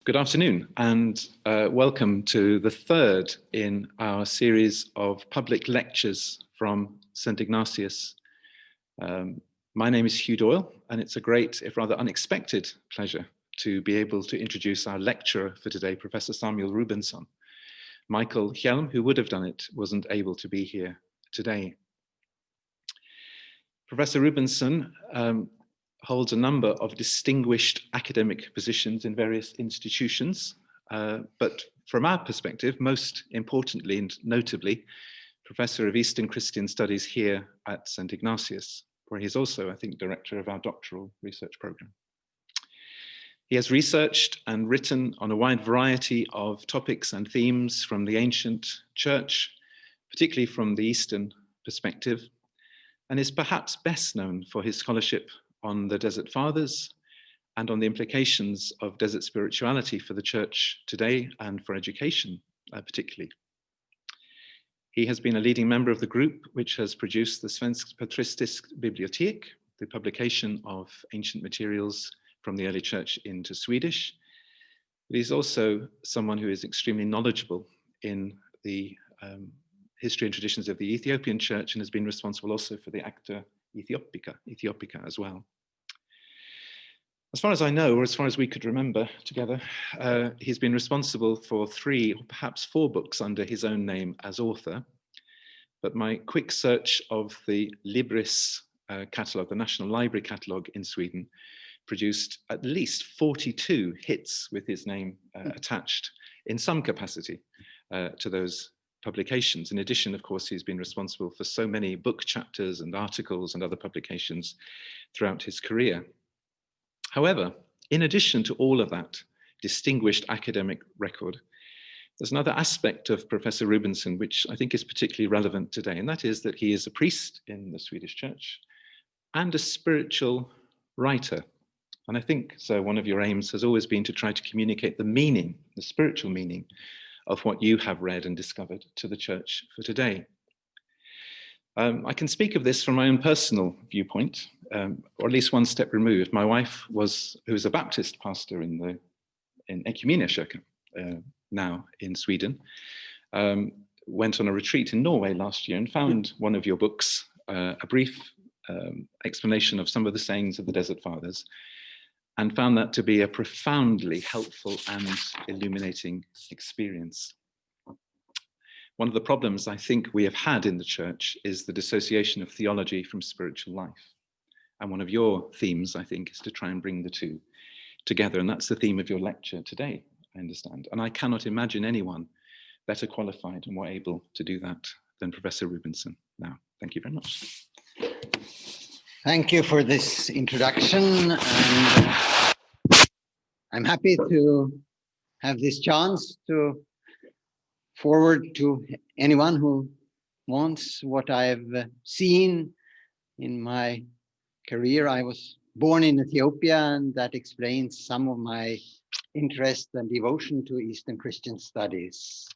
Good afternoon and welcome to the third in our series of public lectures from St. Ignatius. My name is Hugh Doyle and it's a great, if rather unexpected, pleasure to be able to introduce our lecturer for today, Professor Samuel Rubenson. Michael Hjelm, who would have done it, wasn't able to be here today. Professor Rubinson holds a number of distinguished academic positions in various institutions, but from our perspective, most importantly and notably, Professor of Eastern Christian Studies here at St. Ignatius, where he's also, I think, director of our doctoral research program. He has researched and written on a wide variety of topics and themes from the ancient church, particularly from the Eastern perspective, and is perhaps best known for his scholarship on the Desert Fathers and on the implications of desert spirituality for the church today and for education particularly. He has been a leading member of the group which has produced the Svensk Patristisk Bibliotek, the publication of ancient materials from the early church into Swedish. But he's also someone who is extremely knowledgeable in the history and traditions of the Ethiopian church and has been responsible also for the Acta Ethiopica as well. As far as I know, or as far as we could remember together, he's been responsible for 3 or perhaps 4 books under his own name as author. But my quick search of the Libris catalogue, the National Library catalogue in Sweden, produced at least 42 hits with his name attached in some capacity to those publications. In addition, of course, he's been responsible for so many book chapters and articles and other publications throughout his career. However, in addition to all of that distinguished academic record, there's another aspect of Professor Rubinson which I think is particularly relevant today, and that is that he is a priest in the Swedish church and a spiritual writer. And I think so one of your aims has always been to try to communicate the meaning, the spiritual meaning of what you have read and discovered to the church for today. I can speak of this from my own personal viewpoint, or at least one step removed. My wife who is a Baptist pastor in Equmeniakyrkan, now in Sweden, went on a retreat in Norway last year and found one of your books, a brief explanation of some of the sayings of the Desert Fathers, and found that to be a profoundly helpful and illuminating experience. One of the problems I think we have had in the church is the dissociation of theology from spiritual life. And one of your themes, I think, is to try and bring the two together. And that's the theme of your lecture today, I understand. And I cannot imagine anyone better qualified and more able to do that than Professor Rubenson. Now, thank you very much. Thank you for this introduction. And I'm happy to have this chance to forward to anyone who wants what I've seen in my career. I was born in Ethiopia, and that explains some of my interest and devotion to Eastern Christian studies.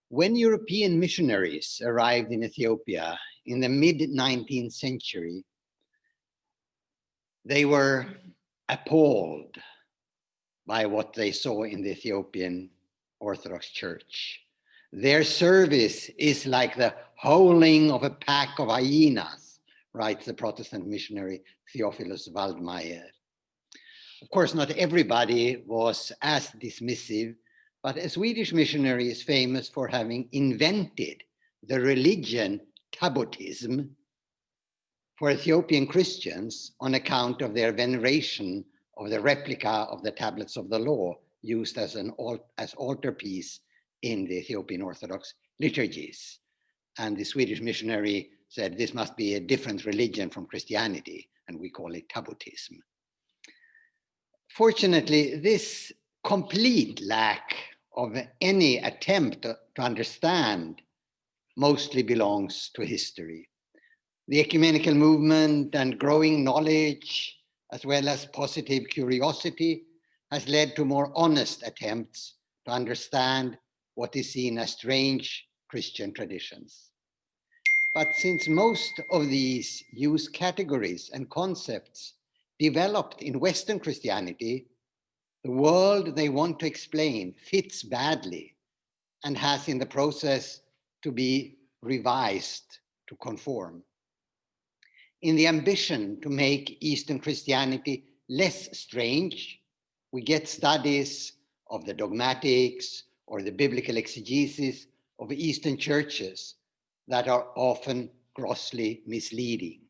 When European missionaries arrived in Ethiopia in the mid-19th century, they were appalled by what they saw in the Ethiopian Orthodox Church. Their service is like the howling of a pack of hyenas, writes the Protestant missionary Theophilus Waldmeier. Of course, not everybody was as dismissive, but a Swedish missionary is famous for having invented the religion tabotism for Ethiopian Christians on account of their veneration of the replica of the tablets of the law used as altarpiece in the Ethiopian Orthodox liturgies. And the Swedish missionary said this must be a different religion from Christianity, and we call it tabotism. Fortunately, this complete lack of any attempt to understand mostly belongs to history. The ecumenical movement and growing knowledge, as well as positive curiosity, has led to more honest attempts to understand what is seen as strange Christian traditions. But since most of these use categories and concepts developed in Western Christianity The world they want to explain fits badly and has in the process to be revised to conform. In the ambition to make Eastern Christianity less strange, we get studies of the dogmatics or the biblical exegesis of Eastern churches that are often grossly misleading.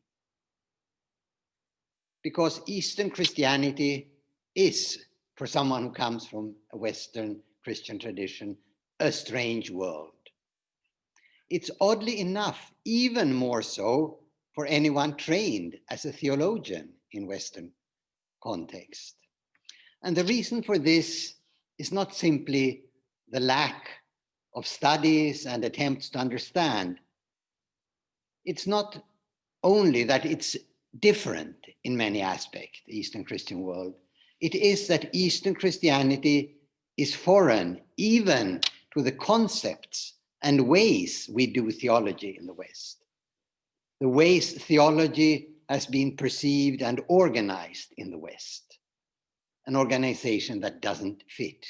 Because Eastern Christianity is, for someone who comes from a Western Christian tradition, a strange world. It's oddly enough, even more so for anyone trained as a theologian in Western context. And the reason for this is not simply the lack of studies and attempts to understand. It's not only that it's different in many aspects, the Eastern Christian world. It is that Eastern Christianity is foreign even to the concepts and ways we do theology in the West. The ways theology has been perceived and organized in the West, an organization that doesn't fit.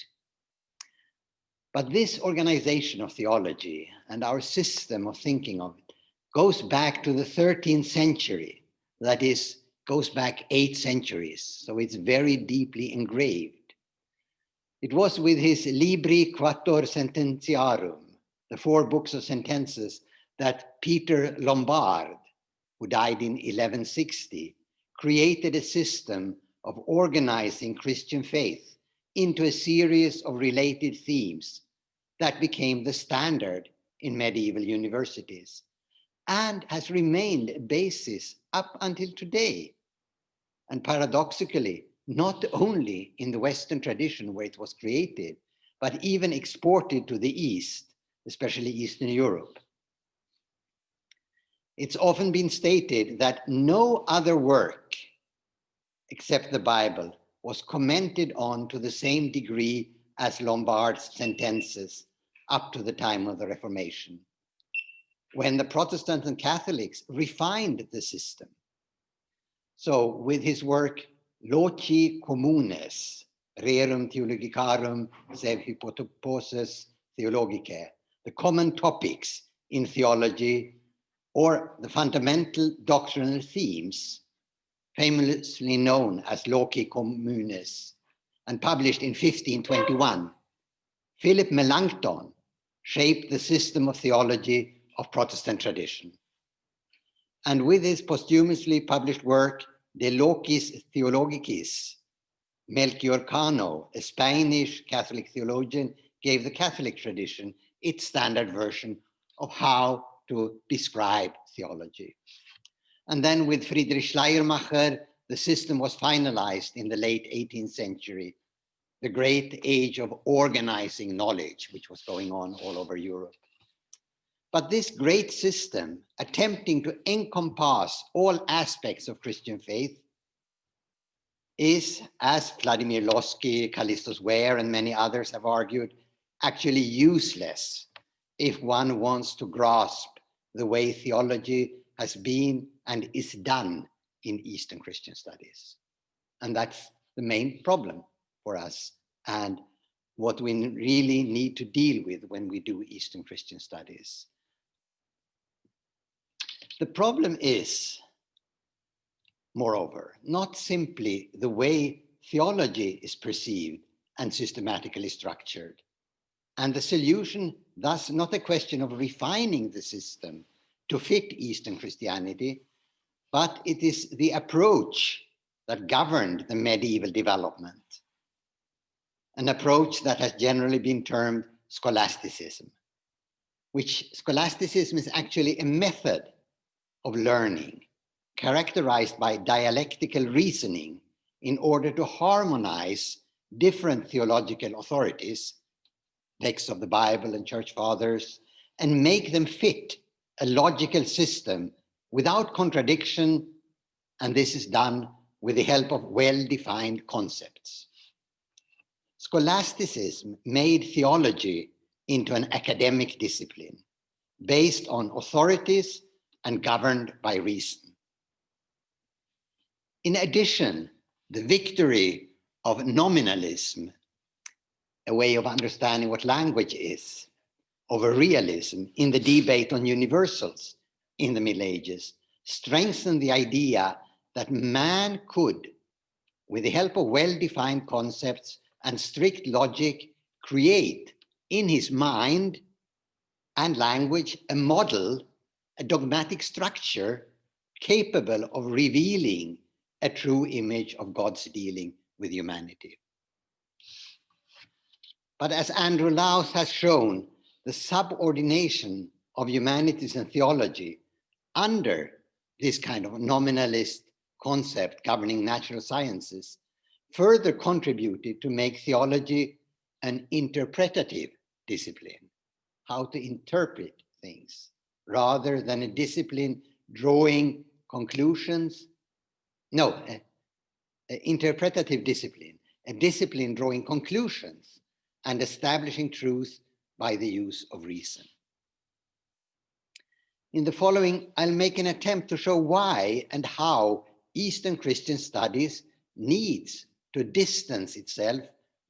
But this organization of theology and our system of thinking of it goes back to the 13th century, that is, goes back 8 centuries, so it's very deeply engraved. It was with his Libri Quattuor Sententiarum, the 4 books of sentences, that Peter Lombard, who died in 1160, created a system of organizing Christian faith into a series of related themes that became the standard in medieval universities and has remained a basis up until today. And paradoxically, not only in the Western tradition where it was created, but even exported to the East, especially Eastern Europe. It's often been stated that no other work except the Bible was commented on to the same degree as Lombard's sentences up to the time of the Reformation, when the Protestants and Catholics refined the system. So with his work, Loci Communes, Rerum Theologicarum, Sed Hypothoses Theologicae, the common topics in theology, or the fundamental doctrinal themes, famously known as Loci Communes, and published in 1521, Philip Melanchthon shaped the system of theology of Protestant tradition. And with his posthumously published work, De Locis Theologicis, Melchior Cano, a Spanish Catholic theologian, gave the Catholic tradition its standard version of how to describe theology. And then with Friedrich Schleiermacher, the system was finalized in the late 18th century, the great age of organizing knowledge, which was going on all over Europe. But this great system, attempting to encompass all aspects of Christian faith, is, as Vladimir Lossky, Callistus Ware, and many others have argued, actually useless if one wants to grasp the way theology has been and is done in Eastern Christian studies. And that's the main problem for us and what we really need to deal with when we do Eastern Christian studies. The problem is, moreover, not simply the way theology is perceived and systematically structured, and the solution thus not a question of refining the system to fit Eastern Christianity, but it is the approach that governed the medieval development, an approach that has generally been termed scholasticism, which scholasticism is actually a method of learning characterized by dialectical reasoning in order to harmonize different theological authorities, texts of the Bible and church fathers, and make them fit a logical system without contradiction, and this is done with the help of well-defined concepts. Scholasticism made theology into an academic discipline based on authorities and governed by reason. In addition, the victory of nominalism, a way of understanding what language is, over realism in the debate on universals in the Middle Ages, strengthened the idea that man could, with the help of well-defined concepts and strict logic, create in his mind and language a model, a dogmatic structure capable of revealing a true image of God's dealing with humanity. But as Andrew Lowth has shown, the subordination of humanities and theology under this kind of nominalist concept governing natural sciences further contributed to make theology an interpretative discipline, how to interpret things, rather than a discipline drawing conclusions. No, interpretative discipline, a discipline drawing conclusions and establishing truth by the use of reason. In the following, I'll make an attempt to show why and how Eastern Christian studies needs to distance itself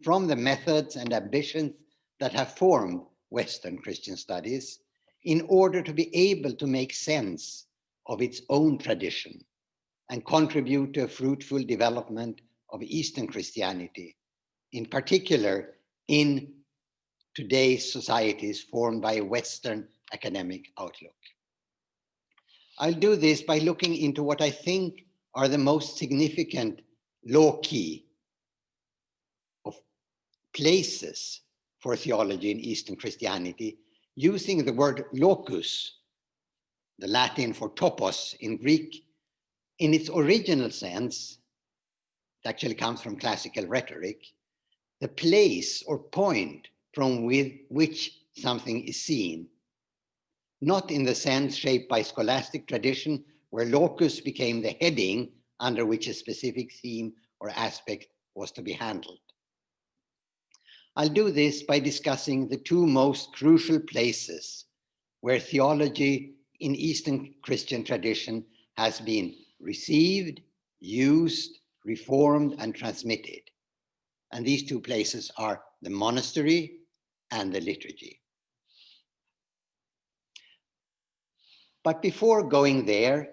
from the methods and ambitions that have formed Western Christian studies in order to be able to make sense of its own tradition and contribute to a fruitful development of Eastern Christianity, in particular in today's societies formed by a Western academic outlook. I'll do this by looking into what I think are the most significant loci of places for theology in Eastern Christianity, using the word locus, the Latin for topos in Greek, in its original sense. It actually comes from classical rhetoric, the place or point from which something is seen, not in the sense shaped by scholastic tradition, where locus became the heading under which a specific theme or aspect was to be handled. I'll do this by discussing the two most crucial places where theology in Eastern Christian tradition has been received, used, reformed, and transmitted. And these two places are the monastery and the liturgy. But before going there,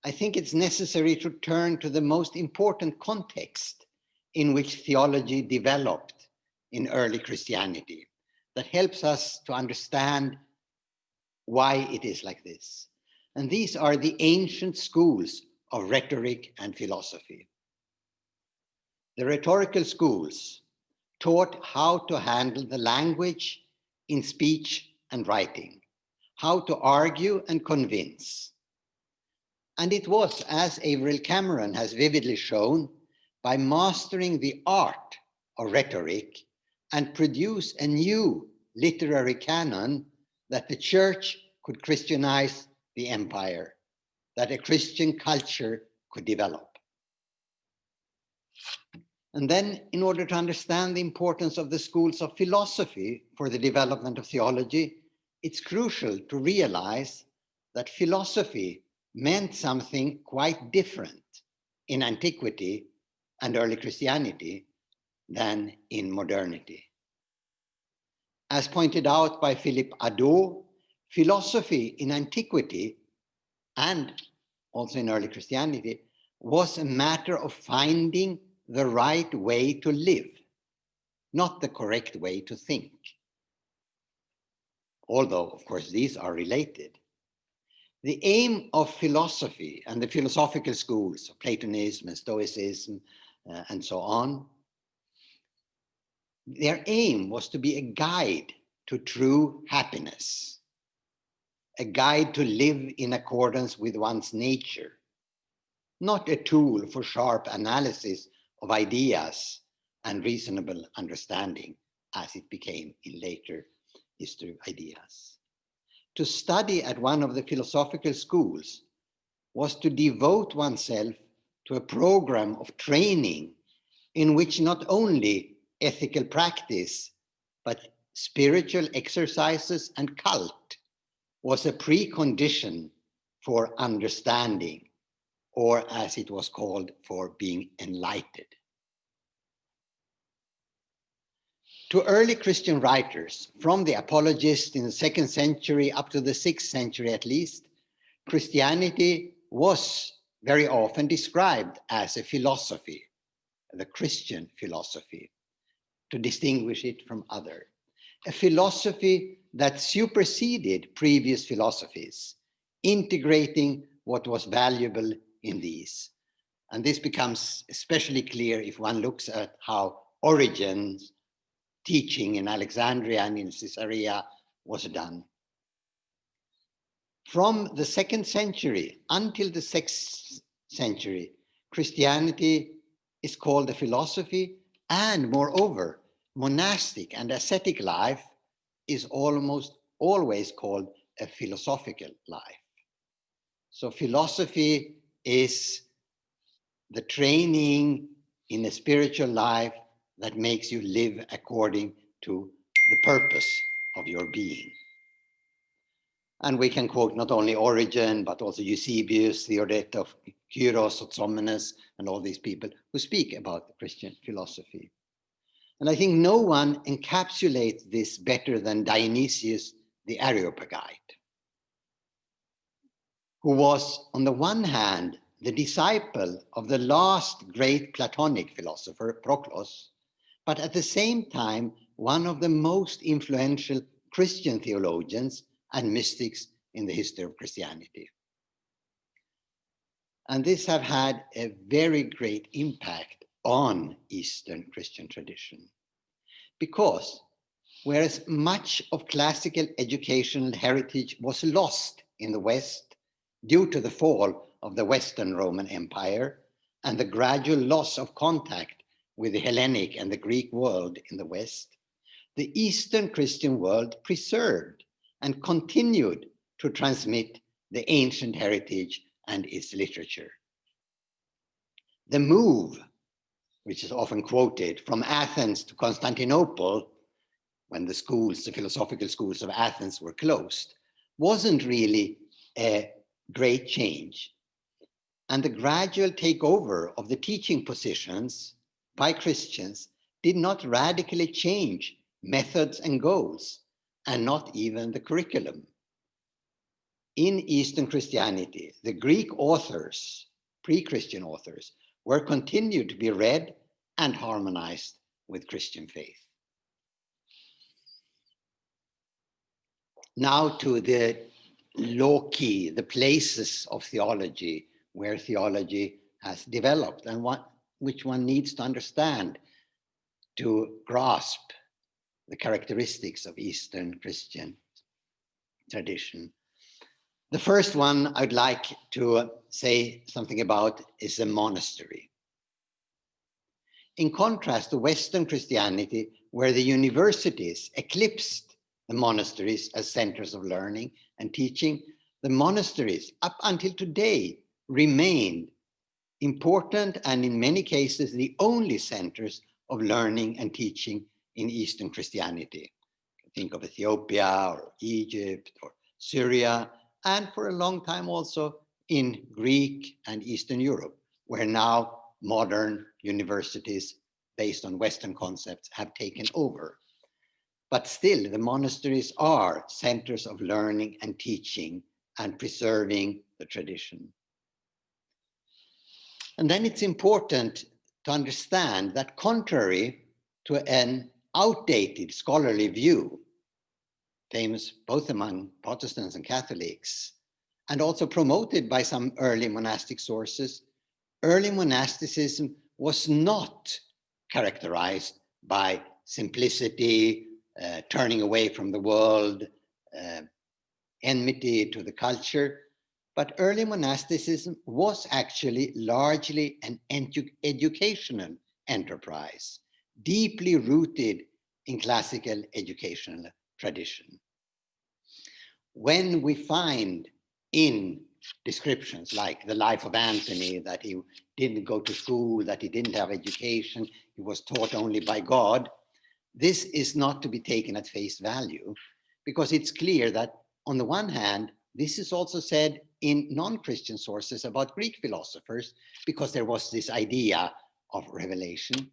I think it's necessary to turn to the most important context in which theology developed in early Christianity that helps us to understand why it is like this. And these are the ancient schools of rhetoric and philosophy. The rhetorical schools taught how to handle the language in speech and writing, how to argue and convince. And it was, as Averil Cameron has vividly shown, by mastering the art of rhetoric and produce a new literary canon that the church could Christianize the empire, that a Christian culture could develop. And then, in order to understand the importance of the schools of philosophy for the development of theology, it's crucial to realize that philosophy meant something quite different in antiquity and early Christianity than in modernity. As pointed out by Philippe Adot, philosophy in antiquity and also in early Christianity was a matter of finding the right way to live, not the correct way to think. Although, of course, these are related. The aim of philosophy and the philosophical schools, Platonism and Stoicism and so on, their aim was to be a guide to true happiness, a guide to live in accordance with one's nature, not a tool for sharp analysis of ideas and reasonable understanding, as it became in later history of ideas. To study at one of the philosophical schools was to devote oneself to a program of training in which not only ethical practice, but spiritual exercises and cult was a precondition for understanding, or as it was called, for being enlightened. To early Christian writers, from the apologists in the 2nd century up to the 6th century at least, Christianity was very often described as a philosophy, the Christian philosophy, to distinguish it from other. A philosophy that superseded previous philosophies, integrating what was valuable in these. And this becomes especially clear if one looks at how Origen's teaching in Alexandria and in Caesarea was done. From the 2nd century until the 6th century, Christianity is called a philosophy, and moreover, monastic and ascetic life is almost always called a philosophical life. So philosophy is the training in a spiritual life that makes you live according to the purpose of your being. And we can quote not only Origen, but also Eusebius, Theodoret of Kyros, Otsomenes, and all these people who speak about the Christian philosophy. And I think no one encapsulates this better than Dionysius the Areopagite, who was, on the one hand, the disciple of the last great Platonic philosopher, Proclus, but at the same time, one of the most influential Christian theologians and mystics in the history of Christianity. And this have had a very great impact on Eastern Christian tradition. Because whereas much of classical educational heritage was lost in the West due to the fall of the Western Roman Empire and the gradual loss of contact with the Hellenic and the Greek world in the West, the Eastern Christian world preserved and continued to transmit the ancient heritage and its literature. The move, which is often quoted, from Athens to Constantinople, when the schools, the philosophical schools of Athens were closed, wasn't really a great change. And the gradual takeover of the teaching positions by Christians did not radically change methods and goals, and not even the curriculum. In Eastern Christianity, the Greek authors, pre-Christian authors, were continued to be read and harmonized with Christian faith. Now to the loci, the places of theology, where theology has developed and which one needs to understand to grasp the characteristics of Eastern Christian tradition. The first one I'd like to say something about is a monastery. In contrast to Western Christianity, where the universities eclipsed the monasteries as centers of learning and teaching, the monasteries up until today remained important and in many cases the only centers of learning and teaching in Eastern Christianity. Think of Ethiopia or Egypt or Syria, and for a long time also in Greek and Eastern Europe, where now modern universities based on Western concepts have taken over. But still, the monasteries are centers of learning and teaching and preserving the tradition. And then it's important to understand that contrary to an outdated scholarly view, famous both among Protestants and Catholics, and also promoted by some early monastic sources, early monasticism was not characterized by simplicity, turning away from the world, enmity to the culture, but early monasticism was actually largely an educational enterprise, deeply rooted in classical educational tradition. When we find in descriptions like the life of Anthony that he didn't go to school, that he didn't have education, he was taught only by God, this is not to be taken at face value, because it's clear that on the one hand, this is also said in non-Christian sources about Greek philosophers, because there was this idea of revelation.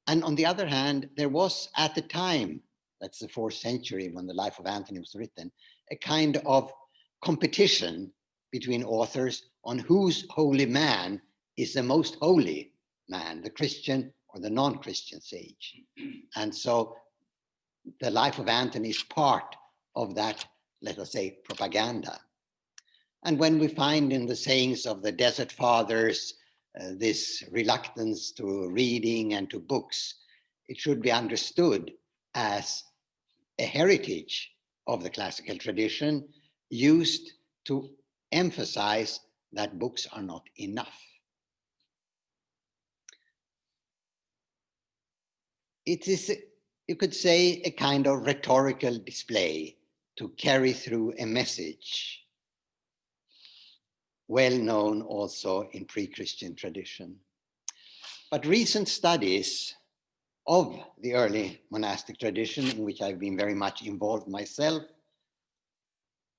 And on the other hand, there was at the time, that's the 4th century when the Life of Anthony was written, a kind of competition between authors on whose holy man is the most holy man, the Christian or the non-Christian sage. And so the Life of Anthony is part of that, let us say, propaganda. And when we find in the sayings of the Desert Fathers this reluctance to reading and to books, it should be understood as a heritage of the classical tradition used to emphasize that books are not enough. It is, you could say, a kind of rhetorical display to carry through a message, well known also in pre-Christian tradition. But recent studies of the early monastic tradition, in which I've been very much involved myself,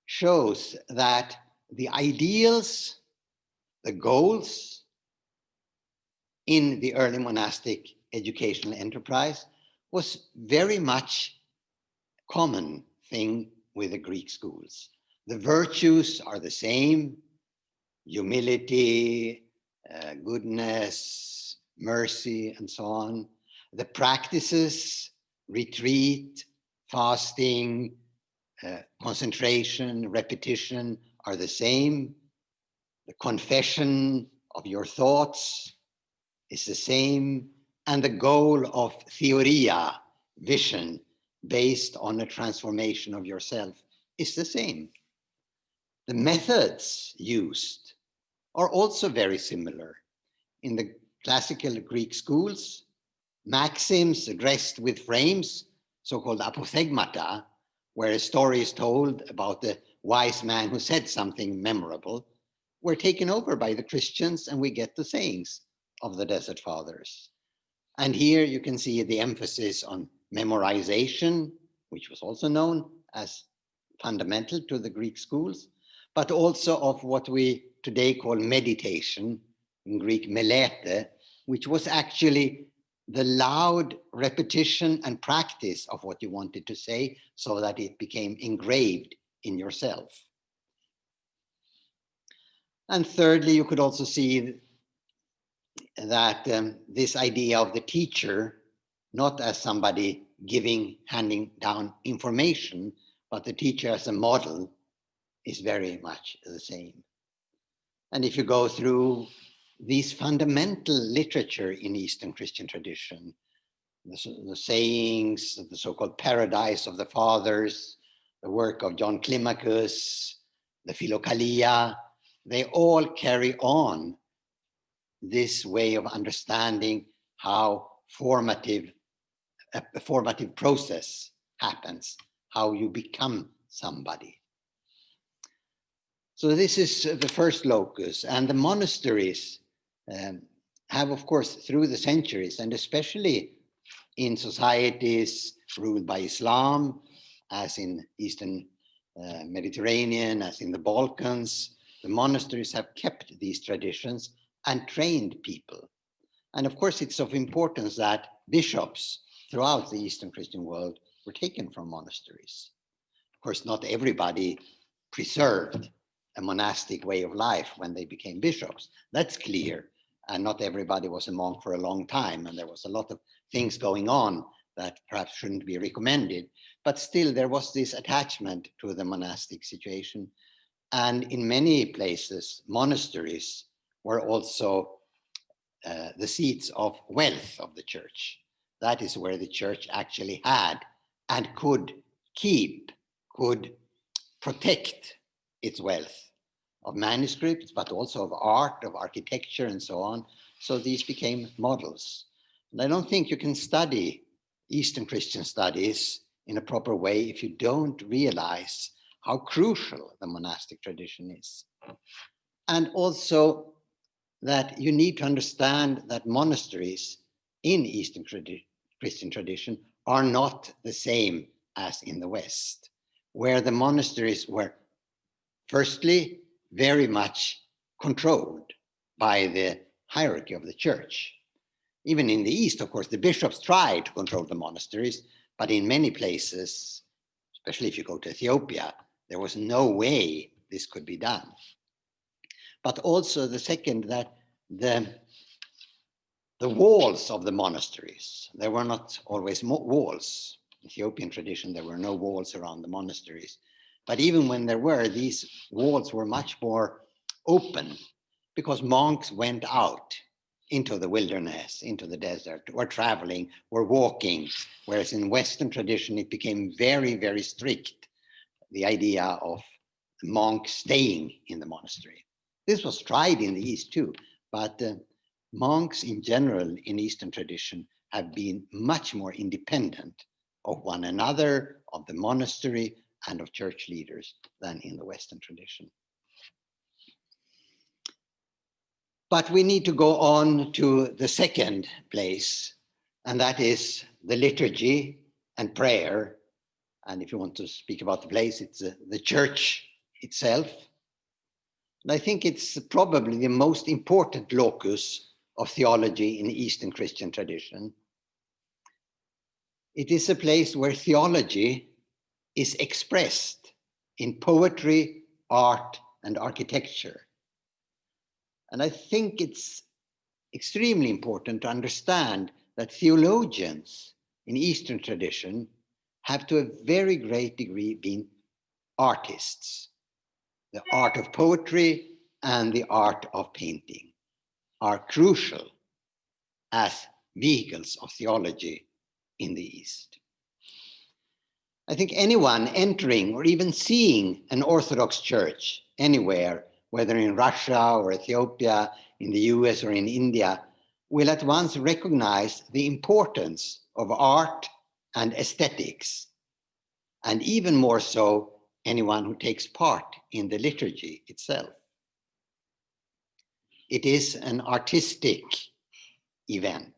shows that the ideals, the goals in the early monastic educational enterprise was very much a common thing with the Greek schools. The virtues are the same: humility, goodness, mercy, and so on. The practices, retreat, fasting, concentration, repetition, are the same. The confession of your thoughts is the same. And the goal of theoria, vision, based on a transformation of yourself, is the same. The methods used are also very similar. In the classical Greek schools, maxims addressed with frames, so-called apothegmata, where a story is told about the wise man who said something memorable, were taken over by the Christians, and we get the sayings of the Desert Fathers. And here you can see the emphasis on memorization, which was also known as fundamental to the Greek schools, but also of what we today call meditation, in Greek melete, which was actually the loud repetition and practice of what you wanted to say so that it became engraved in yourself. And thirdly, you could also see that this idea of the teacher, not as somebody handing down information, but the teacher as a model, is very much the same. And if you go through these fundamental literature in Eastern Christian tradition, the sayings, the so-called Paradise of the Fathers, the work of John Climacus, the Philokalia, they all carry on this way of understanding how a formative process happens, how you become somebody. So this is the first locus, and the monasteries have, of course, through the centuries, and especially in societies ruled by Islam, as in Eastern Mediterranean, as in the Balkans, the monasteries have kept these traditions and trained people. And of course, it's of importance that bishops throughout the Eastern Christian world were taken from monasteries. Of course, not everybody preserved a monastic way of life when they became bishops. That's clear. And not everybody was a monk for a long time. And there was a lot of things going on that perhaps shouldn't be recommended. But still, there was this attachment to the monastic situation. And in many places, monasteries were also the seats of wealth of the church. That is where the church actually had and could keep, could protect its wealth of manuscripts, but also of art, of architecture, and so on. So these became models. And I don't think you can study Eastern Christian studies in a proper way if you don't realize how crucial the monastic tradition is. And also that you need to understand that monasteries in Eastern Christian tradition are not the same as in the West, where the monasteries were firstly very much controlled by the hierarchy of the church. Even in the East, of course, the bishops tried to control the monasteries, but in many places, especially if you go to Ethiopia, there was no way this could be done. But also the second, that the walls of the monasteries, there were not always walls. In Ethiopian tradition, there were no walls around the monasteries. But even when there were, these walls were much more open because monks went out into the wilderness, into the desert, or traveling, or walking, whereas in Western tradition, it became very, very strict, the idea of monks staying in the monastery. This was tried in the East too, but monks in general in Eastern tradition have been much more independent of one another, of the monastery, and of church leaders than in the Western tradition. But we need to go on to the second place, and that is the liturgy and prayer. And if you want to speak about the place, it's the church itself. And I think it's probably the most important locus of theology in Eastern Christian tradition. It is a place where theology is expressed in poetry, art, and architecture. And I think it's extremely important to understand that theologians in Eastern tradition have to a very great degree been artists. The art of poetry and the art of painting are crucial as vehicles of theology in the East. I think anyone entering or even seeing an Orthodox church anywhere, whether in Russia or Ethiopia, in the US or in India, will at once recognize the importance of art and aesthetics, and even more so, anyone who takes part in the liturgy itself. It is an artistic event.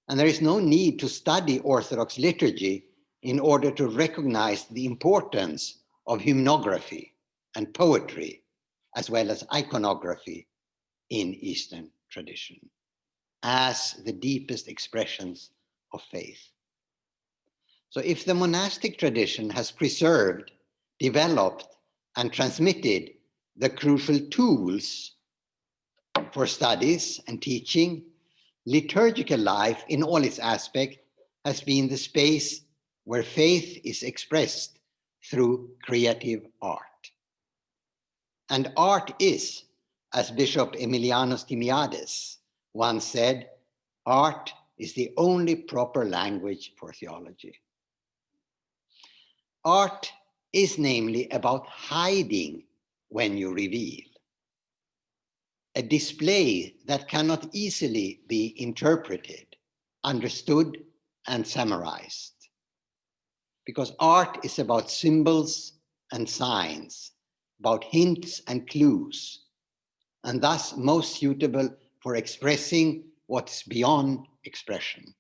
And there is no need to study Orthodox liturgy in order to recognize the importance of hymnography and poetry, as well as iconography in Eastern tradition, as the deepest expressions of faith. So if the monastic tradition has preserved, developed, and transmitted the crucial tools for studies and teaching, liturgical life in all its aspects has been the space where faith is expressed through creative art. And art is, as Bishop Emilianos Timiades once said, art is the only proper language for theology. Art is namely about hiding when you reveal, a display that cannot easily be interpreted, understood, and summarized. Because art is about symbols and signs, about hints and clues, and thus most suitable for expressing what's beyond expression,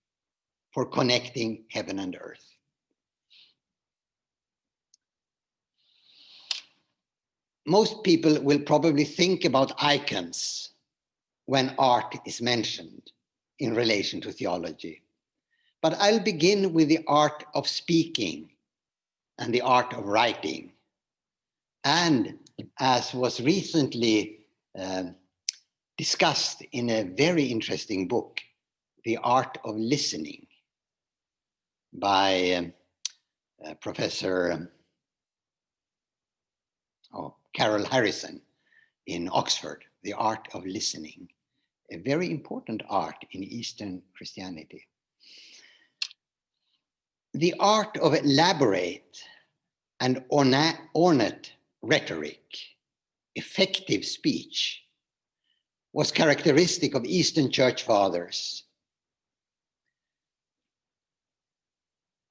for connecting heaven and earth. Most people will probably think about icons when art is mentioned in relation to theology. But I'll begin with the art of speaking and the art of writing. And as was recently discussed in a very interesting book, The Art of Listening by Professor Carol Harrison in Oxford, The Art of Listening, a very important art in Eastern Christianity. The art of elaborate and ornate rhetoric, effective speech, was characteristic of Eastern Church Fathers.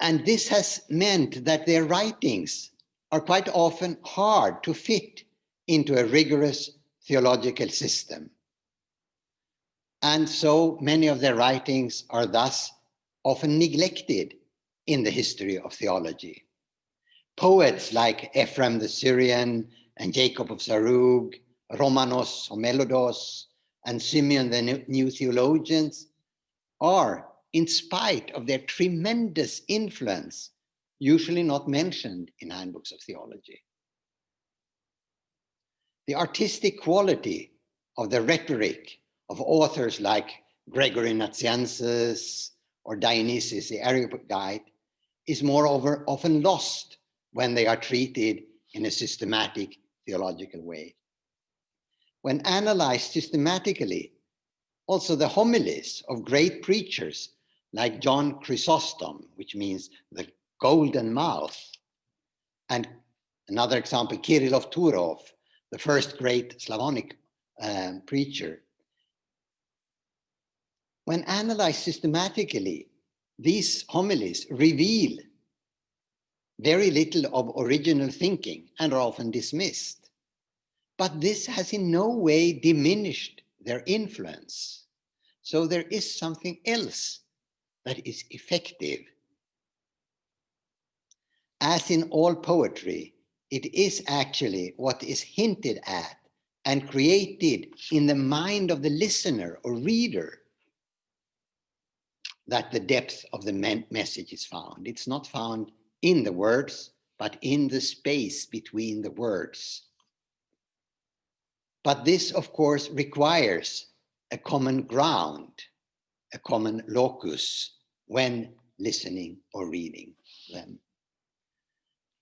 And this has meant that their writings are quite often hard to fit into a rigorous theological system. And so many of their writings are thus often neglected in the history of theology. Poets like Ephraim the Syrian and Jacob of Sarug, Romanos or Melodos, and Simeon the New Theologians are, in spite of their tremendous influence, usually not mentioned in handbooks of theology. The artistic quality of the rhetoric of authors like Gregory Nazianzus or Dionysius the Areopagite is moreover often lost when they are treated in a systematic theological way. When analyzed systematically, also the homilies of great preachers like John Chrysostom, which means the golden mouth, and another example, Kirill of Turov, the first great Slavonic preacher. When analyzed systematically, these homilies reveal very little of original thinking and are often dismissed. But this has in no way diminished their influence. So there is something else that is effective. As in all poetry, it is actually what is hinted at and created in the mind of the listener or reader that the depth of the message is found. It's not found in the words, but in the space between the words. But this, of course, requires a common ground, a common locus when listening or reading them.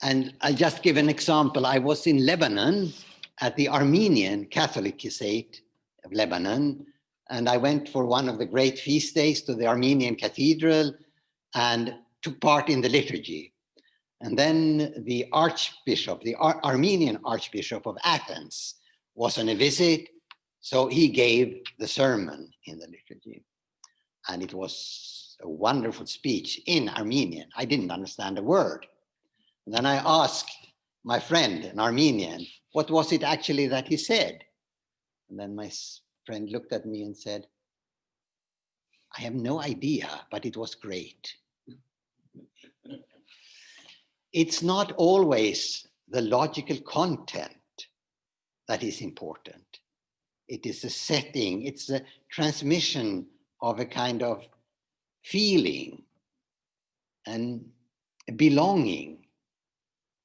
And I'll just give an example. I was in Lebanon at the Armenian Catholicate of Lebanon, and I went for one of the great feast days to the Armenian cathedral and took part in the liturgy. And then the Archbishop, the Armenian Archbishop of Athens, was on a visit, so he gave the sermon in the liturgy. And it was a wonderful speech in Armenian. I didn't understand a word. And then I asked my friend, an Armenian, what was it actually that he said? And then my friend looked at me and said, I have no idea, but it was great. It's not always the logical content that is important. It is a setting, it's a transmission of a kind of feeling and belonging.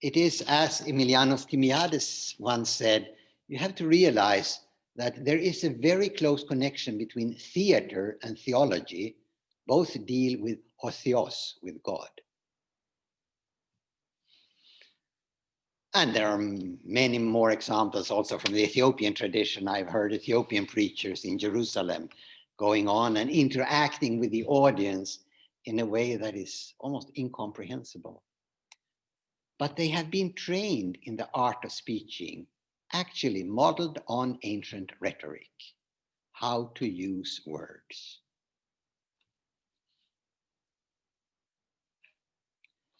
It is, as Emilianos Timiades once said, you have to realize that there is a very close connection between theater and theology. Both deal with hotheos, with God. And there are many more examples also from the Ethiopian tradition. I've heard Ethiopian preachers in Jerusalem going on and interacting with the audience in a way that is almost incomprehensible. But they have been trained in the art of speaking, actually modeled on ancient rhetoric, how to use words.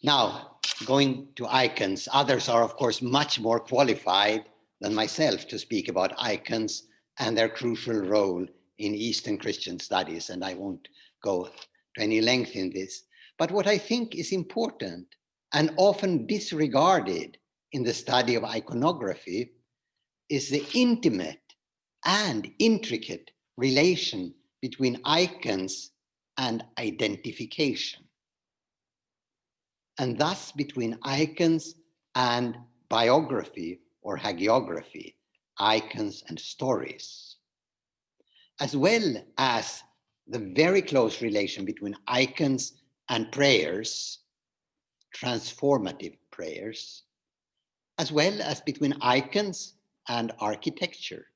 Now, going to icons, others are of course much more qualified than myself to speak about icons and their crucial role in Eastern Christian studies, and I won't go to any length in this. But what I think is important and often disregarded in the study of iconography is the intimate and intricate relation between icons and identification, and thus between icons and biography or hagiography, icons and stories, as well as the very close relation between icons and prayers, transformative prayers, as well as between icons and architecture.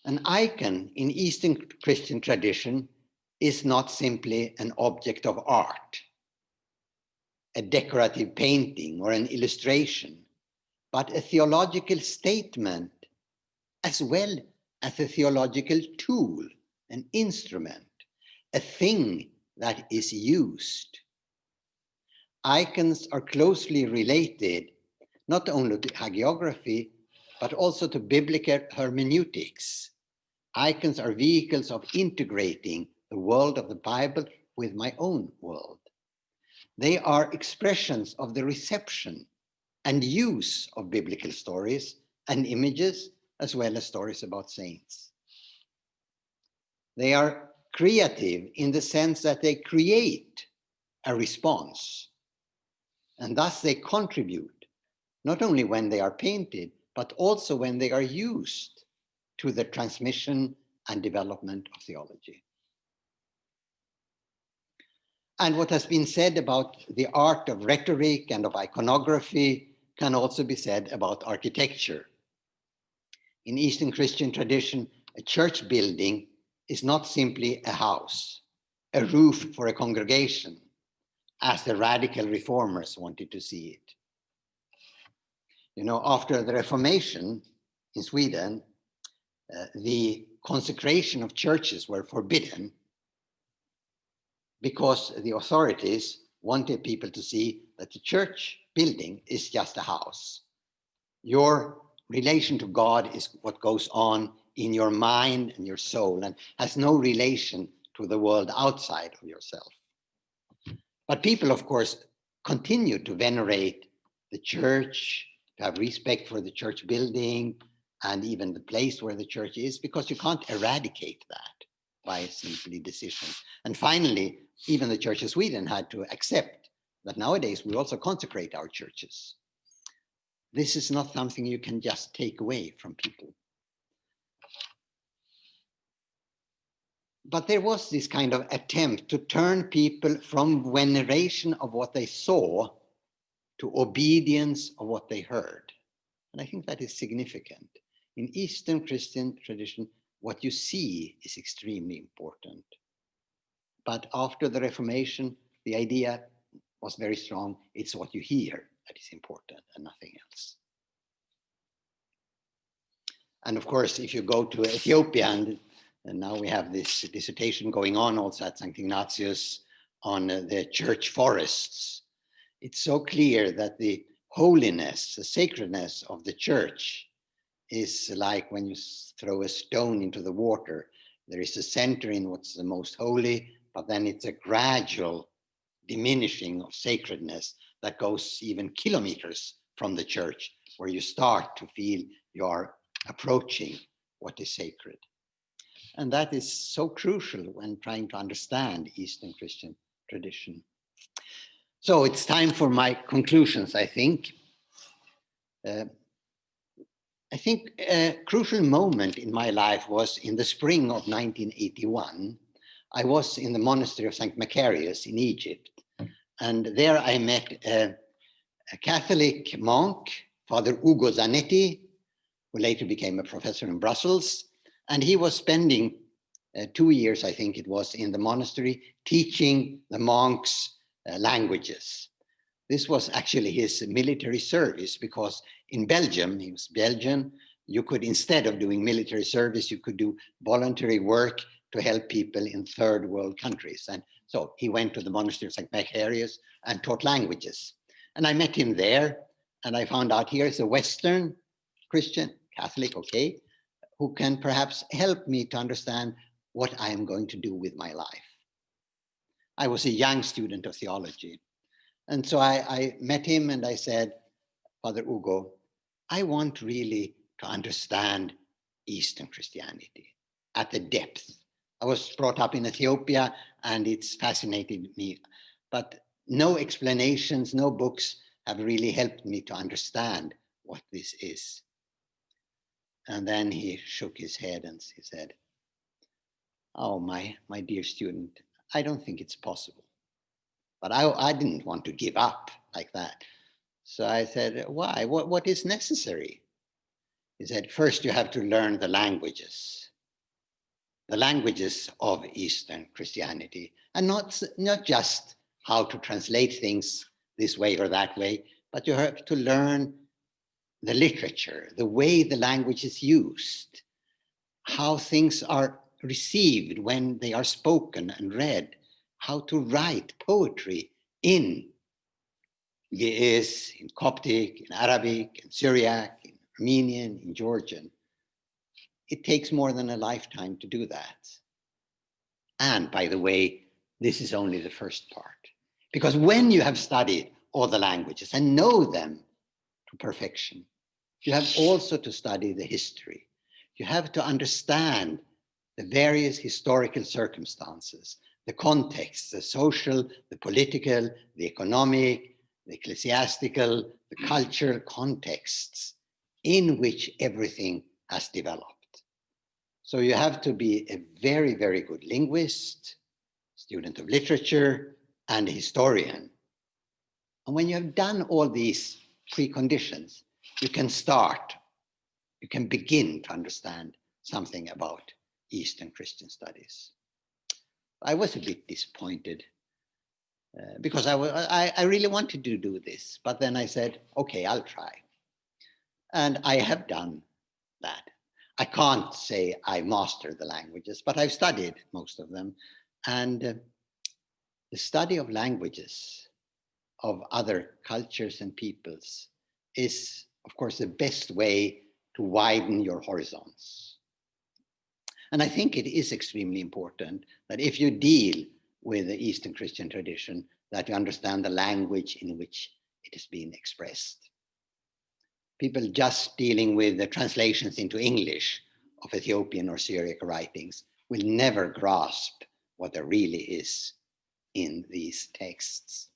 An icon in Eastern Christian tradition is not simply an object of art, a decorative painting or an illustration, but a theological statement as well as a theological tool, an instrument, a thing that is used. Icons are closely related not only to hagiography, but also to biblical hermeneutics. Icons are vehicles of integrating the world of the Bible with my own world. They are expressions of the reception and use of biblical stories and images as well as stories about saints. They are creative in the sense that they create a response, and thus they contribute, not only when they are painted, but also when they are used to the transmission and development of theology. And what has been said about the art of rhetoric and of iconography can also be said about architecture. In Eastern Christian tradition, a church building is not simply a house, a roof for a congregation, as the radical reformers wanted to see it. You know, after the Reformation in Sweden, the consecration of churches were forbidden because the authorities wanted people to see that the church building is just a house. Your relation to God is what goes on in your mind and your soul and has no relation to the world outside of yourself. But people, of course, continue to venerate the church, to have respect for the church building and even the place where the church is, because you can't eradicate that by simply decision. And finally, even the Church of Sweden had to accept that nowadays we also consecrate our churches. This is not something you can just take away from people. But there was this kind of attempt to turn people from veneration of what they saw to obedience of what they heard. And I think that is significant. In Eastern Christian tradition, what you see is extremely important. But after the Reformation, the idea was very strong. It's what you hear that is important and nothing else. And of course, if you go to Ethiopia, and now we have this dissertation going on also at St. Ignatius on the church forests, it's so clear that the holiness, the sacredness of the church is like when you throw a stone into the water. There is a center in what's the most holy, but then it's a gradual diminishing of sacredness that goes even kilometers from the church, where you start to feel you are approaching what is sacred. And that is so crucial when trying to understand Eastern Christian tradition. So it's time for my conclusions, I think. I think a crucial moment in my life was in the spring of 1981. I was in the monastery of St. Macarius in Egypt. And there I met a Catholic monk, Father Ugo Zanetti, who later became a professor in Brussels. And he was spending 2 years, I think it was, in the monastery, teaching the monks languages. This was actually his military service, because in Belgium, he was Belgian, you could, instead of doing military service, you could do voluntary work to help people in third world countries. And so he went to the monastery of St. Macarius and taught languages. And I met him there, and I found out here is a Western Christian, Catholic, okay, who can perhaps help me to understand what I am going to do with my life. I was a young student of theology. And so I met him and I said, Father Ugo, I want really to understand Eastern Christianity at the depth. I was brought up in Ethiopia and it's fascinated me, but no explanations, no books have really helped me to understand what this is. And then he shook his head and he said, oh, my dear student, I don't think it's possible. But I didn't want to give up like that. So I said, why? What is necessary? He said, first you have to learn the languages of Eastern Christianity, and not just how to translate things this way or that way, but you have to learn the literature, the way the language is used, how things are received when they are spoken and read, how to write poetry in Ge'ez, in Coptic, in Arabic, in Syriac, in Armenian, in Georgian. It takes more than a lifetime to do that. And by the way, this is only the first part. Because when you have studied all the languages and know them to perfection, you have also to study the history. you have to understand the various historical circumstances, the context, the social, the political, the economic, the ecclesiastical, the cultural contexts in which everything has developed. So you have to be a very, very good linguist, student of literature, and a historian. And when you have done all these preconditions, you can begin to understand something about Eastern Christian studies. I was a bit disappointed because I really wanted to do this, but then I said, okay, I'll try. And I have done that. I can't say I mastered the languages, but I've studied most of them. And the study of languages of other cultures and peoples is, of course, the best way to widen your horizons. And I think it is extremely important that if you deal with the Eastern Christian tradition, that you understand the language in which it is being expressed. People just dealing with the translations into English of Ethiopian or Syriac writings will never grasp what there really is in these texts.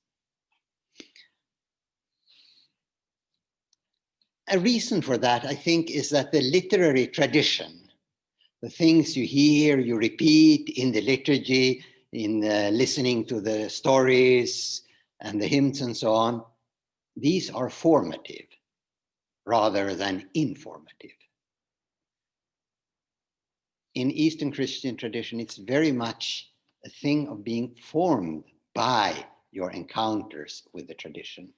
A reason for that, I think, is that the literary tradition, the things you hear, you repeat in the liturgy, in listening to the stories and the hymns and so on, these are formative rather than informative. In Eastern Christian tradition, it's very much a thing of being formed by your encounters with the tradition.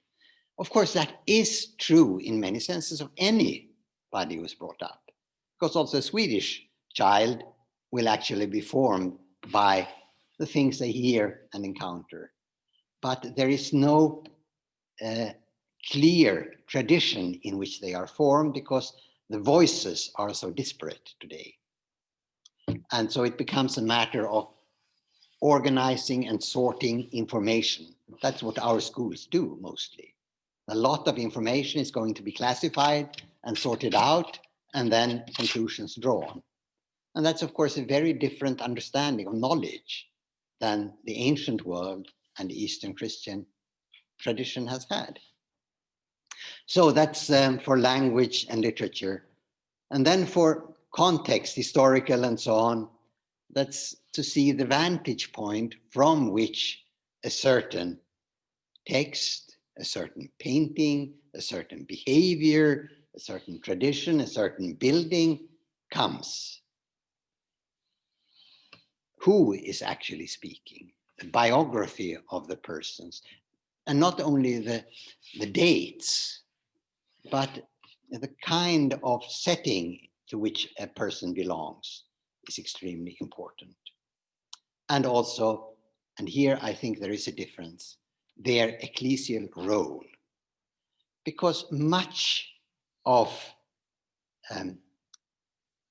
Of course, that is true in many senses of anybody who is brought up, because also a Swedish child will actually be formed by the things they hear and encounter. But there is no clear tradition in which they are formed because the voices are so disparate today. And so it becomes a matter of organizing and sorting information. That's what our schools do mostly. A lot of information is going to be classified and sorted out, and then conclusions drawn. And that's, of course, a very different understanding of knowledge than the ancient world and the Eastern Christian tradition has had. So that's for language and literature. And then for context, historical and so on, that's to see the vantage point from which a certain text, a certain painting, a certain behavior, a certain tradition, a certain building comes. Who is actually speaking? The biography of the persons, and not only the dates, but the kind of setting to which a person belongs is extremely important. And also, and here I think there is a difference, their ecclesial role. Because much of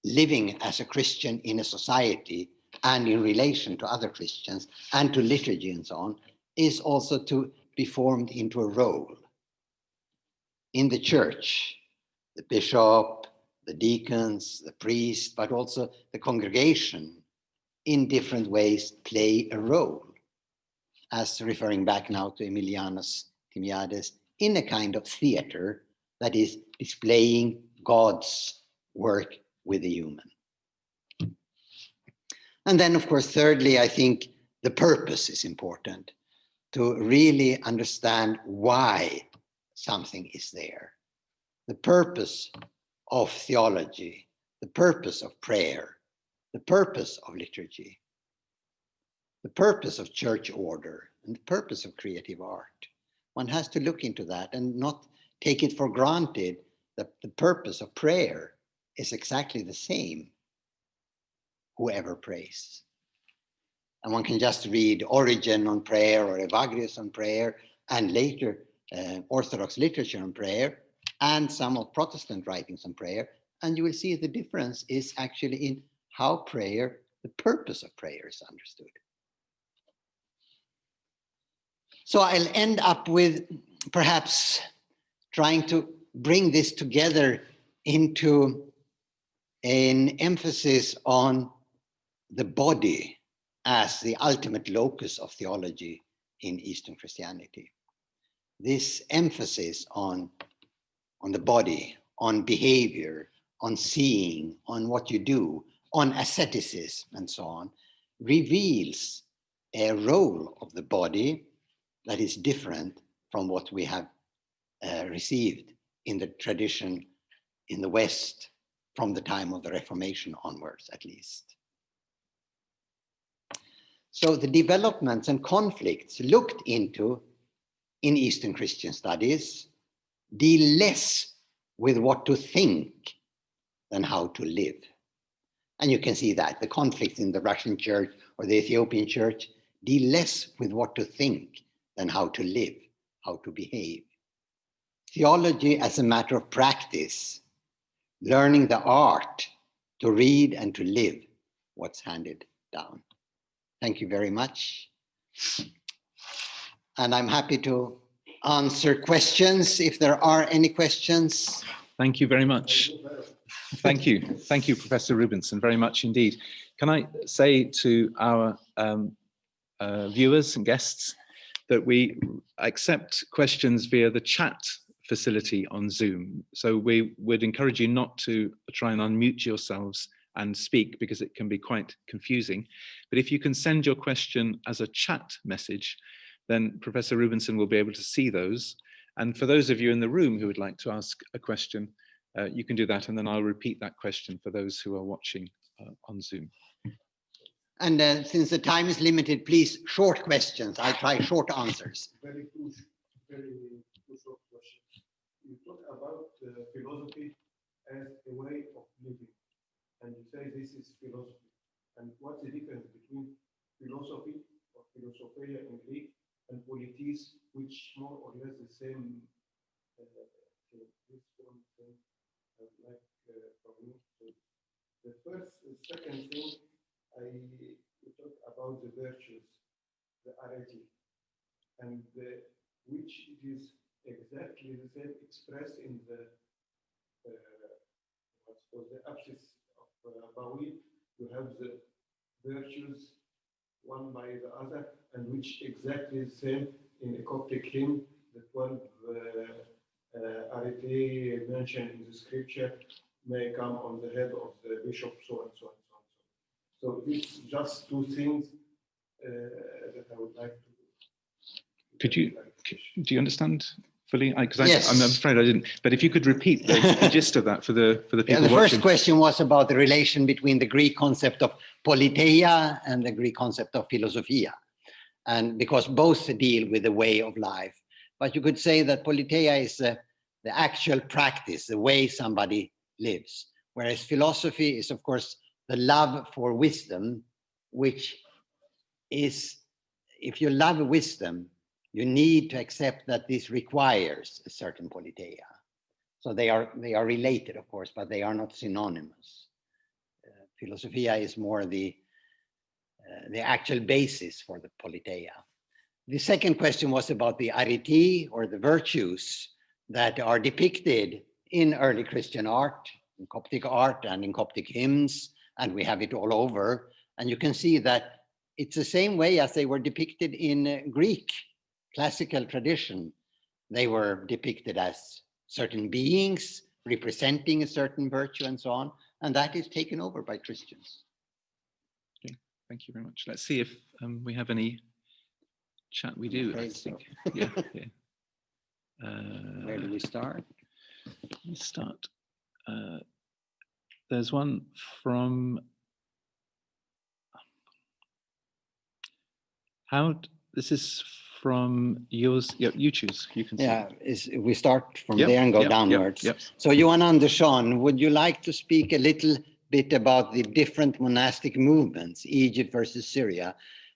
living as a Christian in a society and in relation to other Christians and to liturgy and so on is also to be formed into a role. In the church, the bishop, the deacons, the priest, but also the congregation in different ways play a role. As referring back now to Emilianus Timiades, in a kind of theater that is displaying God's work with the human. And then, of course, thirdly, I think the purpose is important, to really understand why something is there. The purpose of theology, the purpose of prayer, the purpose of liturgy, the purpose of church order, and the purpose of creative art. One has to look into that and not take it for granted that the purpose of prayer is exactly the same, whoever prays. And one can just read Origen on prayer or Evagrius on prayer, and later Orthodox literature on prayer, and some of Protestant writings on prayer, and you will see the difference is actually in how prayer, the purpose of prayer is understood. So I'll end up with perhaps trying to bring this together into an emphasis on the body as the ultimate locus of theology in Eastern Christianity. This emphasis on the body, on behavior, on seeing, on what you do, on asceticism and so on, reveals a role of the body that is different from what we have received in the tradition in the West from the time of the Reformation onwards, at least. So the developments and conflicts looked into in Eastern Christian studies deal less with what to think than how to live. And you can see that the conflicts in the Russian church or the Ethiopian church deal less with what to think than how to live, how to behave. Theology as a matter of practice, learning the art to read and to live what's handed down. Thank you very much. And I'm happy to answer questions if there are any questions. Thank you very much. Thank you. Thank you, Professor Rubenson, very much indeed. Can I say to our viewers and guests that we accept questions via the chat facility on Zoom. So we would encourage you not to try and unmute yourselves and speak because it can be quite confusing. But if you can send your question as a chat message, then Professor Rubenson will be able to see those. And for those of you in the room who would like to ask a question, you can do that, and then I'll repeat that question for those who are watching on Zoom. And since the time is limited, please, short questions. I'll try short answers. Very two short questions. You talk about philosophy as a way of living, and you say this is philosophy. And what's the difference between philosophy or philosophia in Greek and politis, which more or less the same? Like from you. So the second thing, we talk about the virtues, the arete, and which is exactly the same expressed in the what's called the Apsis of Bawi. You have the virtues one by the other, and which exactly the same in the Coptic hymn, the 12 arete mentioned in the scripture may come on the head of the bishop, so and so and so and so. So it's just two things that I would like to. Do you understand fully? Because Yes. I'm afraid I didn't. But if you could repeat the gist of that for the people Yeah, the watching. first question was about the relation between the Greek concept of politeia and the Greek concept of philosophia, and because both deal with the way of life. But you could say that politeia is the actual practice, the way somebody lives, whereas philosophy is, of course, the love for wisdom, which is, if you love wisdom, you need to accept that this requires a certain politeia. So they are related, of course, but they are not synonymous. Philosophia is more the actual basis for the politeia. The second question was about the arete, or the virtues that are depicted in early Christian art, in Coptic art and in Coptic hymns, and we have it all over. And you can see that it's the same way as they were depicted in Greek classical tradition. They were depicted as certain beings representing a certain virtue and so on, and that is taken over by Christians. Okay, thank you very much. Let's see if we have any chat. We do, I think. So. Yeah. Where do we start? Let's start. There's one from this is from yours. Yeah, you choose. You can. Yeah, we start from there and go downwards. Yep. So Johan Andersson, would you like to speak a little bit about the different monastic movements, Egypt versus Syria,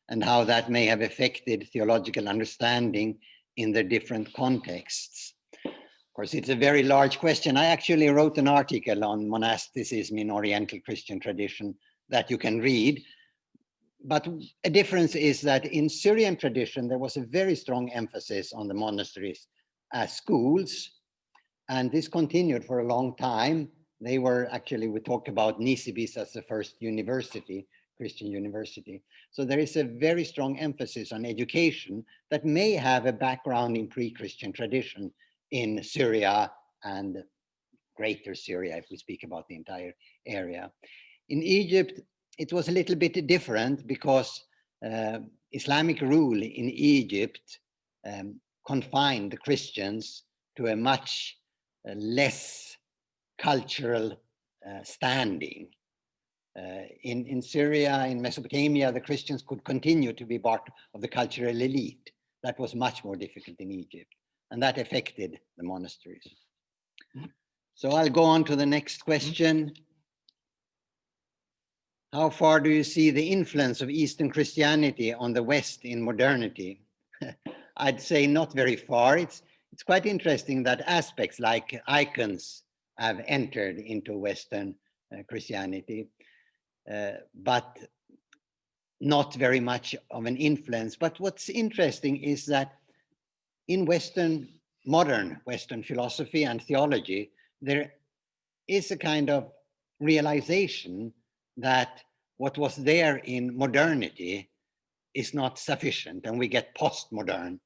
and how that may have affected theological understanding in the different contexts? Of course, it's a very large question. I actually wrote an article on monasticism in Oriental Christian tradition that you can read. But a difference is that in Syrian tradition, there was a very strong emphasis on the monasteries as schools. And this continued for a long time. They were actually, we talk about Nisibis as the first university, Christian university. So there is a very strong emphasis on education that may have a background in pre-Christian tradition in Syria and Greater Syria, if we speak about the entire area. In Egypt, it was a little bit different because Islamic rule in Egypt confined the Christians to a much less cultural standing. In Syria, in Mesopotamia, the Christians could continue to be part of the cultural elite. That was much more difficult in Egypt, and that affected the monasteries. So I'll go on to the next question. How far do you see the influence of Eastern Christianity on the West in modernity? I'd say not very far. It's quite interesting that aspects like icons have entered into Western Christianity, but not very much of an influence. But what's interesting is that in modern Western philosophy and theology, there is a kind of realization that what was there in modernity is not sufficient, and we get postmodern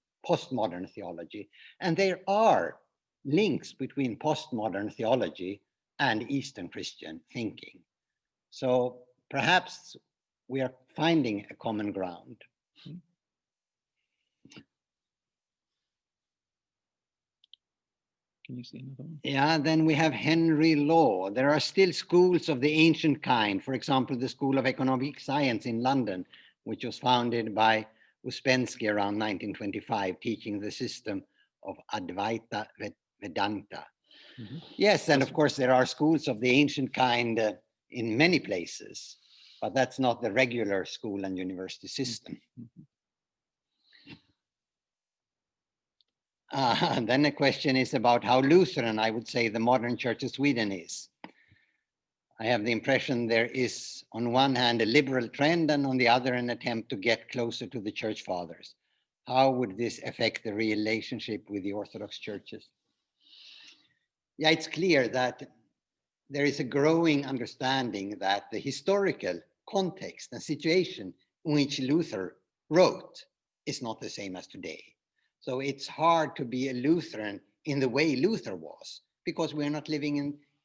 theology. And there are links between postmodern theology and Eastern Christian thinking. So perhaps we are finding a common ground. Can you see another one? Yeah, then we have Henry Law. There are still schools of the ancient kind. For example, the School of Economic Science in London, which was founded by Uspensky around 1925, teaching the system of Advaita Vedanta. Mm-hmm. Yes, and of course there are schools of the ancient kind in many places, but that's not the regular school and university system. Mm-hmm. And then the question is about how Lutheran, I would say, the modern Church of Sweden is. I have the impression there is, on one hand, a liberal trend, and on the other, an attempt to get closer to the Church Fathers. How would this affect the relationship with the Orthodox churches? Yeah, it's clear that there is a growing understanding that the historical context and situation in which Luther wrote is not the same as today. So it's hard to be a Lutheran in the way Luther was, because we're not living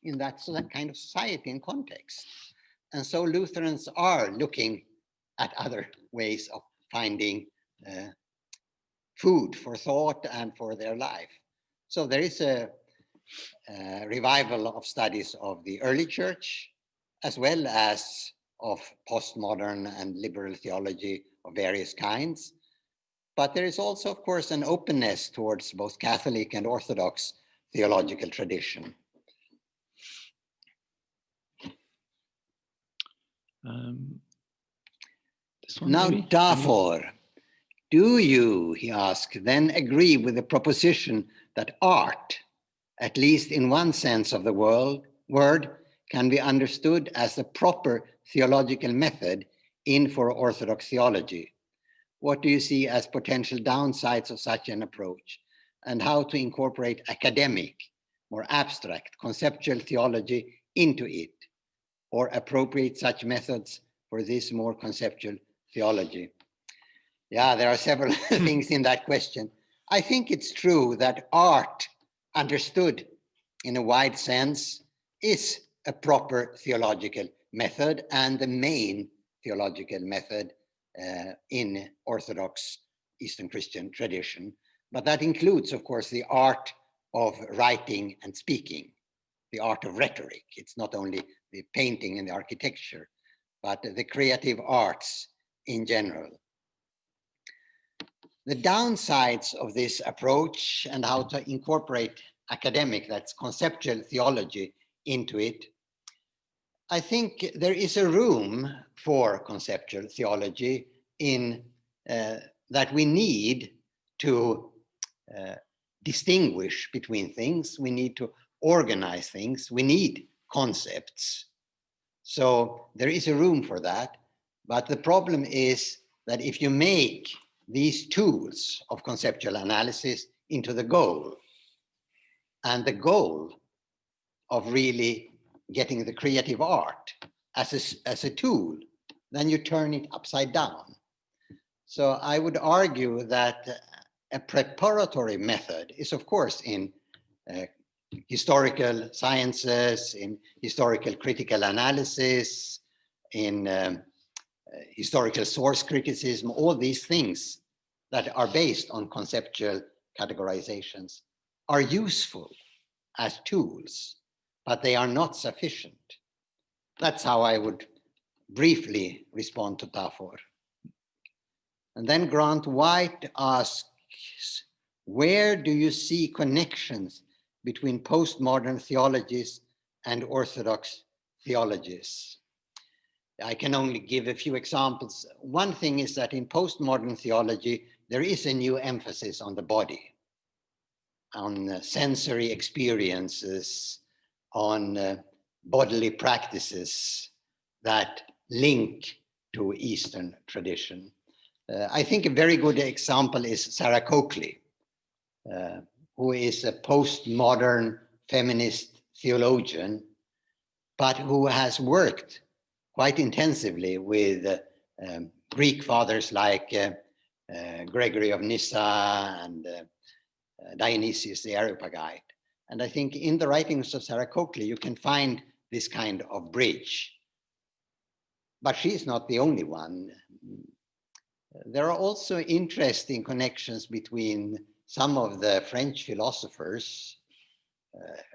in that kind of society and context. And so Lutherans are looking at other ways of finding food for thought and for their life. So there is a revival of studies of the early church, as well as of postmodern and liberal theology of various kinds. But there is also, of course, an openness towards both Catholic and Orthodox theological tradition. Now, Dafor, do you, he asked, then agree with the proposition that art, at least in one sense of the word, can be understood as a proper theological method for Orthodox theology? What do you see as potential downsides of such an approach, and how to incorporate academic, more abstract, conceptual theology into it, or appropriate such methods for this more conceptual theology? Yeah, there are several things in that question. I think it's true that art, understood in a wide sense, is a proper theological method and the main theological method in Orthodox Eastern Christian tradition. But that includes, of course, the art of writing and speaking, the art of rhetoric. It's not only the painting and the architecture, but the creative arts in general. The downsides of this approach and how to incorporate academic, that's conceptual theology, into it, I think there is a room for conceptual theology in that we need to distinguish between things. We need to organize things. We need concepts. So there is a room for that. But the problem is that if you make these tools of conceptual analysis into the goal, and the goal of really getting the creative art as a tool, then you turn it upside down. So I would argue that a preparatory method is, of course, in historical sciences, in historical critical analysis, in historical source criticism, all these things that are based on conceptual categorizations are useful as tools, but they are not sufficient. That's how I would briefly respond to Tafur. And then Grant White asks, where do you see connections between postmodern theologies and Orthodox theologies? I can only give a few examples. One thing is that in postmodern theology, there is a new emphasis on the body, on sensory experiences, on bodily practices that link to Eastern tradition. I think a very good example is Sarah Coakley, who is a postmodern feminist theologian, but who has worked quite intensively with Greek fathers like Gregory of Nyssa and Dionysius the Areopagite. And I think in the writings of Sarah Coakley, you can find this kind of bridge. But she's not the only one. There are also interesting connections between some of the French philosophers,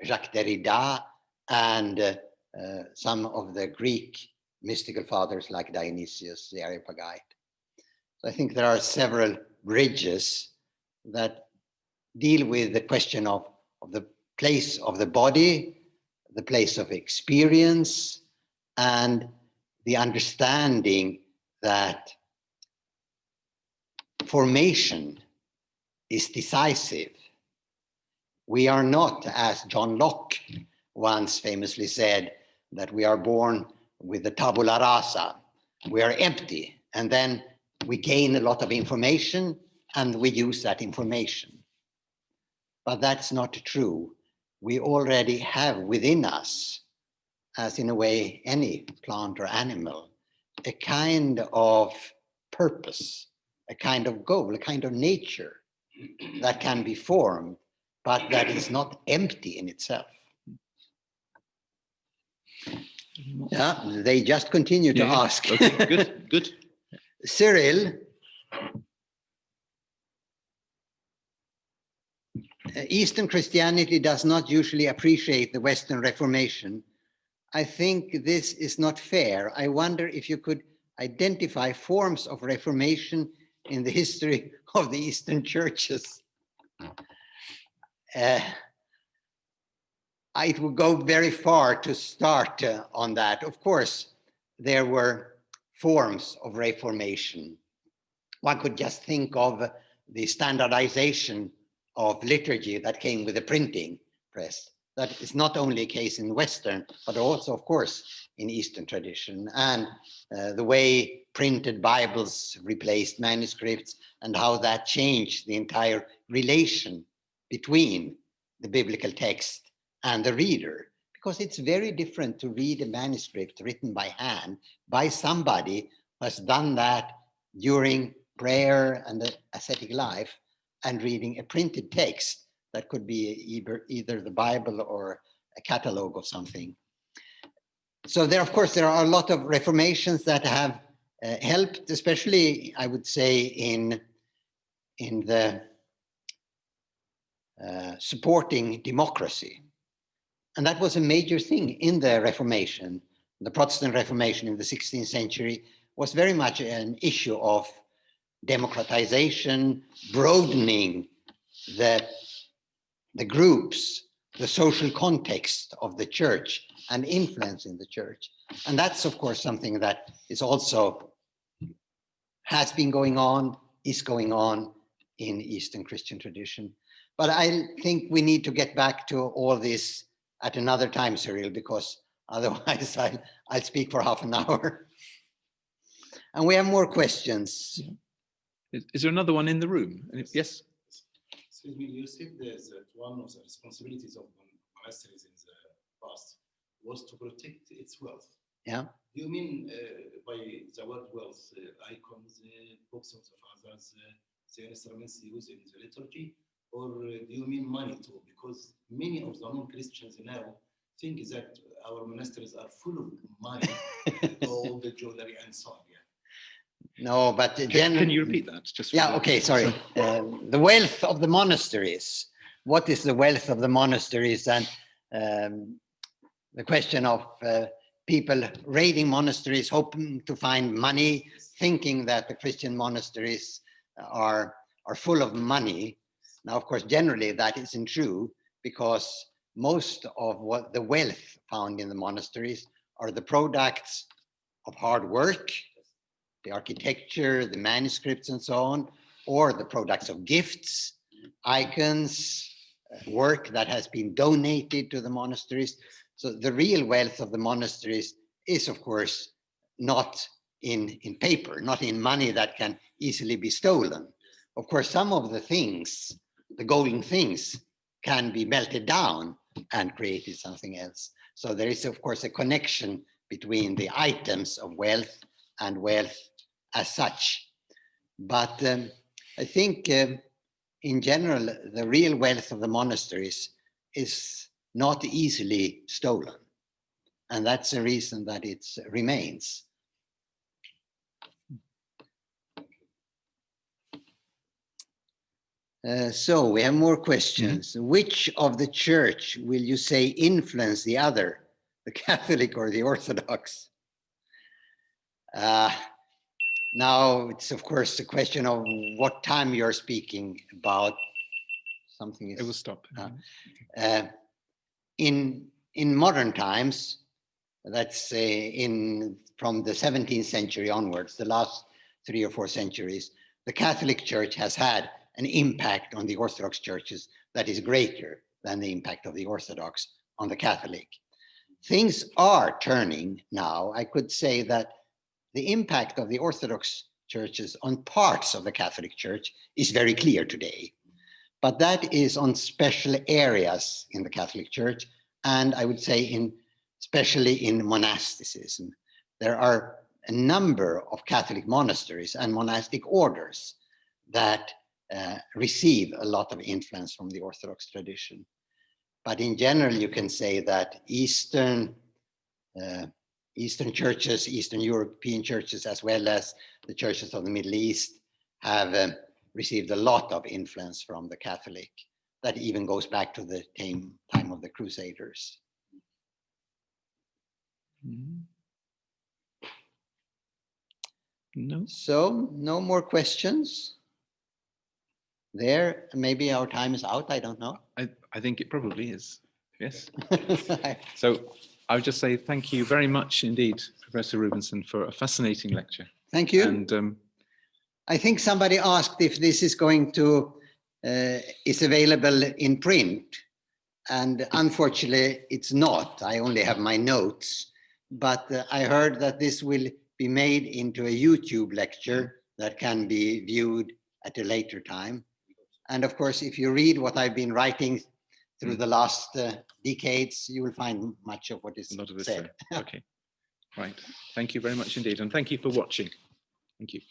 Jacques Derrida, and some of the Greek mystical fathers like Dionysius the Areopagite. So I think there are several bridges that deal with the question of the place of the body, the place of experience, and the understanding that formation is decisive. We are not, as John Locke once famously said, that we are born with the tabula rasa. We are empty, and then we gain a lot of information and we use that information. But that's not true. We already have within us, as in a way any plant or animal, a kind of purpose, a kind of goal, a kind of nature that can be formed, but that is not empty in itself. Yeah, they just continue to ask. Okay, good, good. Cyril, Eastern Christianity does not usually appreciate the Western Reformation. I think this is not fair. I wonder if you could identify forms of Reformation in the history of the Eastern churches. It would go very far to start on that. Of course, there were forms of Reformation. One could just think of the standardization of liturgy that came with the printing press. That is not only a case in Western, but also, of course, in Eastern tradition. And the way printed Bibles replaced manuscripts and how that changed the entire relation between the biblical text and the reader. Because it's very different to read a manuscript written by hand by somebody who has done that during prayer and the ascetic life, and reading a printed text that could be either the Bible or a catalog of something. So there, of course, there are a lot of reformations that have helped, especially, I would say, in the supporting democracy. And that was a major thing in the Reformation. The Protestant Reformation in the 16th century was very much an issue of democratization, broadening the groups, the social context of the church, and influencing the church. And that's, of course, something that is also has been going on, is going on in Eastern Christian tradition. But I think we need to get back to all this at another time, Cyril, because otherwise I'll speak for half an hour. And we have more questions. Is there another one in the room? Yes. Excuse me, you said that one of the responsibilities of monasteries in the past was to protect its wealth. Yeah. Do you mean by the word wealth, icons, books of the fathers, the instruments used in the liturgy, or do you mean money too? Because many of the non-Christians now think that our monasteries are full of money, gold, jewelry, and so on. Yeah. No, but Can you repeat that? Just for yeah, the- okay, sorry. The wealth of the monasteries. What is the wealth of the monasteries? And the question of people raiding monasteries, hoping to find money, thinking that the Christian monasteries are full of money. Now, of course, generally that isn't true, because most of what the wealth found in the monasteries are the products of hard work, the architecture, the manuscripts and so on, or the products of gifts, icons, work that has been donated to the monasteries. So the real wealth of the monasteries is, of course, not in paper, not in money that can easily be stolen. Of course, some of the things, the golden things, can be melted down and created something else. So there is, of course, a connection between the items of wealth and wealth as such. But I think in general, the real wealth of the monasteries is not easily stolen. And that's the reason that it remains. So we have more questions. Which of the church will you say influence the other, the Catholic or the Orthodox? Now, it's of course a question of what time you're speaking about. Something is. It will stop. In modern times, that's from the 17th century onwards, the last 3 or 4 centuries, the Catholic Church has had an impact on the Orthodox churches that is greater than the impact of the Orthodox on the Catholic. Things are turning now. I could say that the impact of the Orthodox churches on parts of the Catholic Church is very clear today. But that is on special areas in the Catholic Church, and I would say especially in monasticism. There are a number of Catholic monasteries and monastic orders that receive a lot of influence from the Orthodox tradition. But in general, you can say that Eastern churches, Eastern European churches, as well as the churches of the Middle East, have received a lot of influence from the Catholic. That even goes back to the time of the Crusaders. No. So no more questions. There, maybe our time is out, I don't know. I think it probably is. Yes. So I would just say thank you very much indeed, Professor Rubenson, for a fascinating lecture. Thank you. And I think somebody asked if this is going to is available in print, and unfortunately it's not. I only have my notes, but I heard that this will be made into a YouTube lecture that can be viewed at a later time. And of course, if you read what I've been writing through the last decades, you will find much of what is said. Okay, right. Thank you very much indeed. And thank you for watching. Thank you.